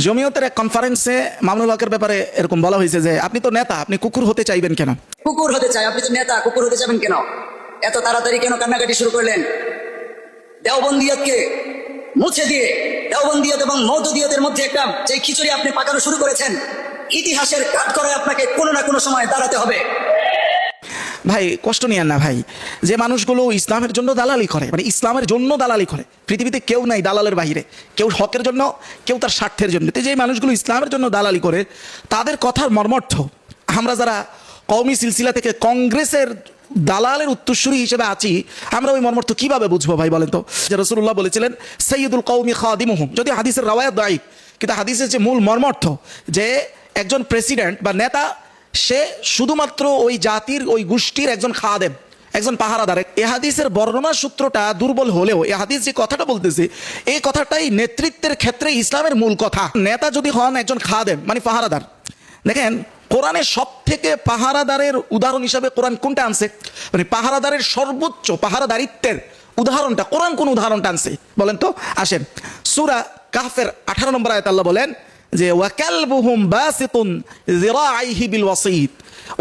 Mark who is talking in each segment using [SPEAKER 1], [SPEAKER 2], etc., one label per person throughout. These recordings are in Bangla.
[SPEAKER 1] জমিয়তের এক কনফারেন্সে মামুনুল হকের ব্যাপারে এরকম বলা হয়েছে যে আপনি তো নেতা, আপনি কুকুর হতে চাইবেন কেন?
[SPEAKER 2] কুকুর হতে চাই? আপনি তো নেতা, কুকুর হতে চাবেন কেন? এত তাড়াতাড়ি কেন কান্নাকাটি শুরু করলেন? দেওবন্দিয়তকে মুছে দিয়ে দেওবন্দিয়ত এবং মওদুদিয়তের মধ্যে একটা যে খিচুড়ি আপনি পাকানো শুরু করেছেন, ইতিহাসের কাঠগড়ায় আপনাকে কোনো না কোনো সময় দাঁড়াতে হবে।
[SPEAKER 1] ভাই কষ্ট নিয়েন না ভাই, যে মানুষগুলো ইসলামের জন্য দালালি করে, মানে ইসলামের জন্য দালালি করে, পৃথিবীতে কেউ নাই দালালের বাহিরে, কেউ হকের জন্য, কেউ তার স্বার্থের জন্য। তো যে মানুষগুলো ইসলামের জন্য দালালি করে, তাদের কথার মর্মর্থ আমরা যারা কওমি সিলসিলা থেকে কংগ্রেসের দালালের উত্তরসূরি হিসেবে আছি, আমরা ওই মর্মর্থ কিভাবে বুঝবো ভাই বলেন তো? যে রাসূলুল্লাহ বলেছিলেন সাইয়্যিদুল কওমি খাদিমুহুম, যদি হাদিসের রাওয়ায়াত দায়ী, কিন্তু হাদিসের যে মূল মর্মর্থ যে একজন প্রেসিডেন্ট বা নেতা সে শুধুমাত্র ওই জাতির ওই গোষ্ঠীর একজন খাদেম, একজন পাহারাদার। এ হাদিসের বর্ণনা সূত্রটা দুর্বল হলেও এ হাদিস যে কথাটা বলতেছে এই কথাটাই নেতৃত্বের ক্ষেত্রে ইসলামের মূল কথা। নেতা যদি হন একজন খাদেম মানে পাহারাদার, দেখেন কোরআনের সব থেকে পাহারাদারের উদাহরণ হিসাবে কোরআন কোনটা আনছে? মানে পাহারাদারের সর্বোচ্চ পাহারাদারিত্বের উদাহরণটা কোরআন কোন উদাহরণটা আনছে বলেন তো? আসেন সূরা কাহফের 18 নম্বর আয়াত আল্লাহ বলেন যে ওয়াকালবুহুম বাসিতুন যিরাইহি বিল ওয়াসিত।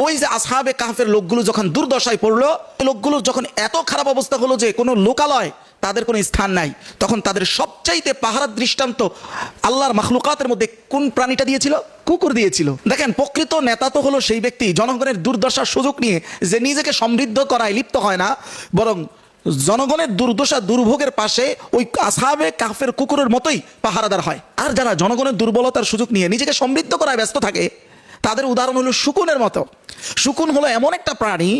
[SPEAKER 1] ওই যে আসহাবে কাহফের লোকগুলো যখন দুর্দশায় পড়লো, লোকগুলো যখন এত খারাপ অবস্থা হলো যে কোনো লোকালয় তাদের কোনো স্থান নাই, তখন তাদের সবচাইতে পাহারার দৃষ্টান্ত আল্লাহর মাখলুকাতের মধ্যে কোন প্রাণীটা দিয়েছিল? কুকুর দিয়েছিল। দেখেন প্রকৃত নেতা তো হলো সেই ব্যক্তি জনগণের দুর্দশার সুযোগ নিয়ে যে নিজেকে সমৃদ্ধ করায় লিপ্ত হয় না, বরং জনগণের দুর্দশা দুর্ভোগের পাশে ওই আসহাবে কাহফের কুকুরের মতোই পাহারাদার হয়। আর যারা জনগণের দুর্বলতার সুযোগ নিয়ে নিজেকে সমৃদ্ধ করায় ব্যস্ত থাকে, তাদের উদাহরণ হলো শকুনের মতো। শকুন হলো এমন একটা প্রাণী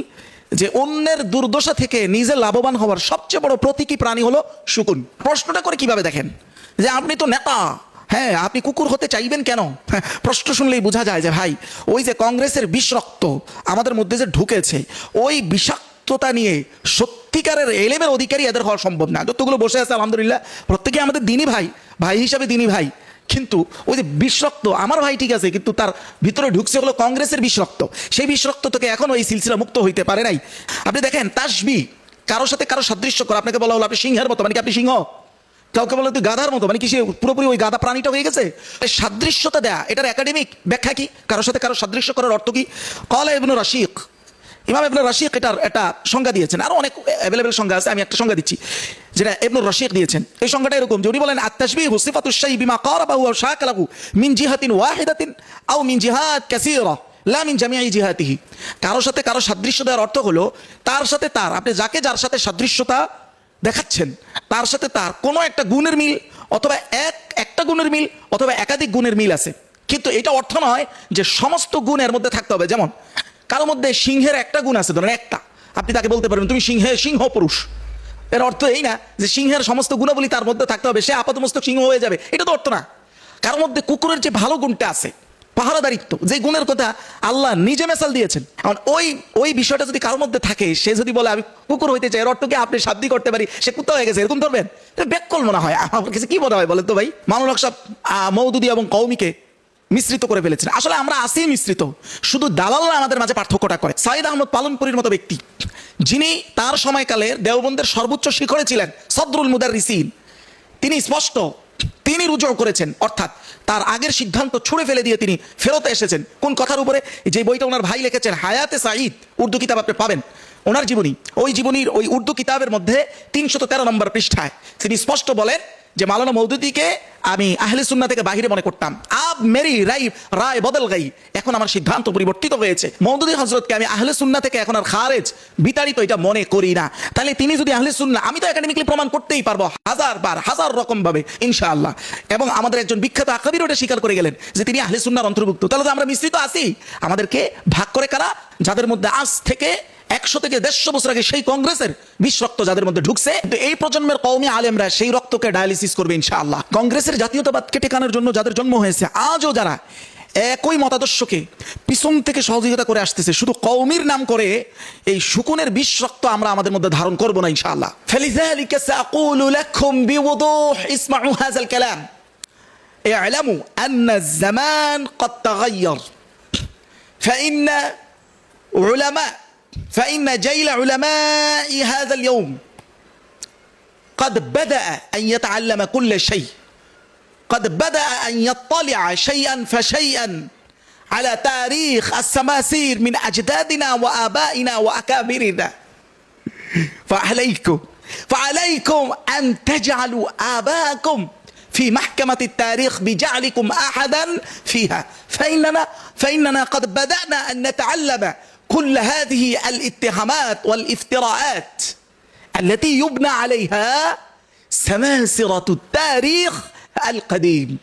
[SPEAKER 1] যে অন্যের দুর্দশা থেকে নিজে লাভবান হওয়ার সবচেয়ে বড় প্রতীকী প্রাণী হলো শকুন। প্রশ্নটা করে কিভাবে দেখেন যে আপনি তো নেতা, হ্যাঁ আপনি কুকুর হতে চাইবেন কেন? হ্যাঁ, প্রশ্ন শুনলেই বোঝা যায় যে ভাই ওই যে কংগ্রেসের বিষ রক্ত আমাদের মধ্যে যে ঢুকেছে, ওই বিষাক্ততা নিয়ে সত্যিকারের এলেমের অধিকারী এদের হওয়া সম্ভব না। যতগুলো বসে আছে আলহামদুলিল্লাহ প্রত্যেকে আমাদের দিনী ভাই, ভাই হিসাবে দিনী ভাই, কিন্তু ওই যে বিষরক্ত আমার ভাই ঠিক আছে, কিন্তু তার ভিতরে ঢুকছে হলো কংগ্রেসের বিষরক্ত। সেই বিষরক্ত থেকে এখনো এই সিলসিলা মুক্ত হইতে পারে নাই। আপনি দেখেন তাসবিহ, কারোর সাথে কারো সাদৃশ্য করে, আপনাকে বলা হলো আপনি সিংহের মতো, মানে কি আপনি সিংহ? কাউকে বলে তুই গাধার মতো, মানে কি সে পুরোপুরি ওই গাধা প্রাণীটা হয়ে গেছে? সাদৃশ্যতা দেয়া এটার একাডেমিক ব্যাখ্যা কি? কারোর সাথে কারো সাদৃশ্য করার অর্থ কি? ক্বালা ইবনু রাশিক, ইমাম ইবনে রাশিক এটার একটা সংজ্ঞা দিয়েছেন, আরো অনেক অ্যাভেলেবল সংজ্ঞা আছে, আমি একটা সংজ্ঞা দিচ্ছি যেটা ইবনে রাশিক দিয়েছেন। এই সংজ্ঞাটা এরকম যে উনি বলেন আত-তাশবীহু সিফাতুশ শাই বিমা কারাবাহু ওয়া শাকালাহু মিন জিহাতিন ওয়াহিদাতিন আও মিন জিহাত কাসীরা লা মিন জামিই জিহাতিহি। কারোর সাথে কারো সাদৃশ্য দেওয়ার অর্থ হলো তার সাথে তার, আপনি যাকে যার সাথে সাদৃশ্যতা দেখাচ্ছেন তার সাথে তার কোনো একটা গুণের মিল, অথবা একটা গুণের মিল, অথবা একাধিক গুণের মিল আছে, কিন্তু এটা অর্থ নয় যে সমস্ত গুণ এর মধ্যে থাকতে হবে। যেমন কারোর মধ্যে সিংহের একটা গুণ আছে, ধরেন একটা, আপনি তাকে বলতে পারবেন তুমি সিংহ পুরুষ। এর অর্থ এই না যে সিংহের সমস্ত গুণাবলী তার মধ্যে থাকতে হবে, সে আপাতমস্তক সিংহ হয়ে যাবে, এটা তো অর্থ না। কারোর মধ্যে কুকুরের যে ভালো গুণটা আছে, পাহারাদারিত্ব, যে গুণের কথা আল্লাহ নিজে মেসাল দিয়েছেন, এখন ওই বিষয়টা যদি কারোর মধ্যে থাকে, সে যদি বলে আমি কুকুর হইতে চাই, এর অর্থ কি আপনি শাব্দি করতে পারি সে কুত্তা হয়ে গেছে, এরকম ধরবেন? ব্যাককল মনে হয়, আমার কাছে কি মনে হয় বলেন তো ভাই? মামুনুল হক সাহেব মওদুদি এবং কওমিকে মিশ্রিত করে ফেলেছেন। আসলে আমরা আসি মিশ্রিত, শুধু দালালরা আমাদের মাঝে পার্থক্যটা করে। সাইদ আহমদ পালনপুরীর মতো ব্যক্তি, যিনি তার সময়কালের দেওবন্দের সর্বোচ্চ শিখরে ছিলেন, সদরুল মুদাররিসিন, তিনি স্পষ্ট তিনি রুজু করেছেন, অর্থাৎ তার আগের সিদ্ধান্ত ছুঁড়ে ফেলে দিয়ে তিনি ফেরত এসেছেন। কোন কথার উপরে? যে বইটা ওনার ভাই লিখেছেন হায়াতে সাঈদ, উর্দু কিতাব আপনি পাবেন, ওনার জীবনী, ওই জীবনীর ওই উর্দু কিতাবের মধ্যে 313 নম্বর পৃষ্ঠায় তিনি স্পষ্ট বলেন যে মাওলানা মওদুদিকে আমি আহলে সুন্নাহ থেকে বাহিরে মনে করতাম, আব মেরি রায় বদল গাই, এখন আমার সিদ্ধান্ত পরিবর্তিত হয়েছে, মওদুদি হযরতকে আমি আহলে সুন্নাহ থেকে এখন আর খারেজ বিতাড়িত এটা মনে করি না। তাহলে তিনি যদি আহলে সুন্নাহ, আমি তো একাডেমিকলি প্রমাণ করতেই পারবো হাজার রকম ভাবে ইনশাআল্লাহ, এবং আমাদের একজন বিখ্যাত আকাবির ওটা স্বীকার করে গেলেন যে তিনি আহলে সুন্নাহর অন্তর্ভুক্ত। তাহলে তো আমরা মিশ্রিত আছি। আমাদেরকে ভাগ করে কারা? যাদের মধ্যে আজ থেকে 100 থেকে 150 বছর আগে সেই কংগ্রেসের বিষ রক্ত যাদের মধ্যে ঢুকছে, এই প্রজন্মের কওমি আলেমরা সেই রক্তকে ডায়ালিসিস করবে ইনশাআল্লাহ। কংগ্রেসের জাতীয়তাবাদকে টেকানোর জন্য যাদের জন্ম হয়েছে, আজও যারা একই মতাদর্শকে পিছন থেকে সহযোগিতা করে আসতেছে, শুধু কওমির নাম করে এই শকুনের বিষ রক্ত আমরা আমাদের মধ্যে ধারণ করব না ইনশাআল্লাহ। ফালিযালিকা সাআকুলু লাকুম বিওদুহ ইসমাউ হাযাল কালাম ই'লামু আন্না আয-যামান ক্বাদ তাগায়্যার فإن جيل علماء هذا اليوم قد بدأ أن يتعلم كل شيء قد بدأ أن يطلع شيئا فشيئا على تاريخ السماسير من أجدادنا وآبائنا وأكابرنا فعليكم أن تجعلوا آباءكم في محكمة التاريخ بجعلكم أحدا فيها فإننا قد بدأنا أن نتعلم كل هذه الاتهامات والافتراءات التي يبنى عليها سماسرة التاريخ القديم.